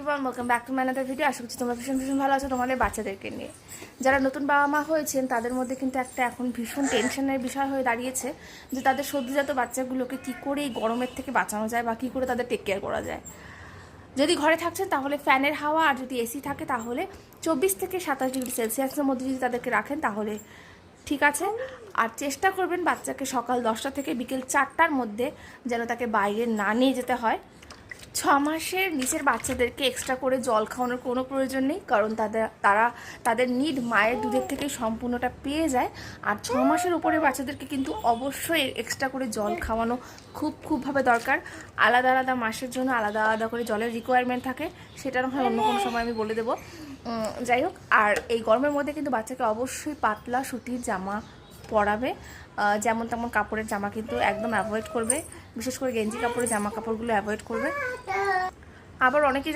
Everyone, welcome back to my another video. আশা করছি তোমরা ভীষণ ভীষণ ভালো আছো তোমাদের বাচ্চাদেরকে নিয়ে। যারা নতুন বাবা মা হয়েছেন তাদের মধ্যে কিন্তু একটা এখন ভীষণ টেনশনের বিষয় হয়ে দাঁড়িয়েছে যে তাদের সদ্যজাত বাচ্চাগুলোকে কী করে এই গরমের থেকে বাঁচানো যায় বা কী করে তাদের টেক কেয়ার করা যায়। যদি ঘরে থাকছেন তাহলে ফ্যানের হাওয়া, আর যদি এসি থাকে তাহলে 24 থেকে 27 ডিগ্রি সেলসিয়াসের মধ্যে যদি তাদেরকে রাখেন তাহলে ঠিক আছে। আর চেষ্টা করবেন বাচ্চাকে সকাল 10টা থেকে বিকেল 4টার মধ্যে যেন তাকে বাইরে না নিয়ে যেতে হয়। 6 মাসের নিচের বাচ্চাদেরকে এক্সট্রা করে জল খাওয়ানোর কোনো প্রয়োজন নেই, কারণ তাদের নিড মায়ের দুধের থেকেই সম্পূর্ণটা পেয়ে যায়। আর 6 মাসের উপরে বাচ্চাদেরকে কিন্তু অবশ্যই এক্সট্রা করে জল খাওয়ানো খুবভাবে দরকার। আলাদা আলাদা মাসের জন্য আলাদা আলাদা করে জলের রিকোয়ারমেন্ট থাকে, সেটা না হয় অন্য কোনো সময় আমি বলে দেবো। যাই হোক, আর এই গরমের মধ্যে কিন্তু বাচ্চাকে অবশ্যই পাতলা সুতির জামা পরাবে। যেমন তেমন কাপড়ের জামা কিন্তু একদম অ্যাভয়েড করবে, বিশেষ করে গেঞ্জি কাপড়ের জামা কাপড়গুলো অ্যাভয়েড করবে। আবার অনেকেই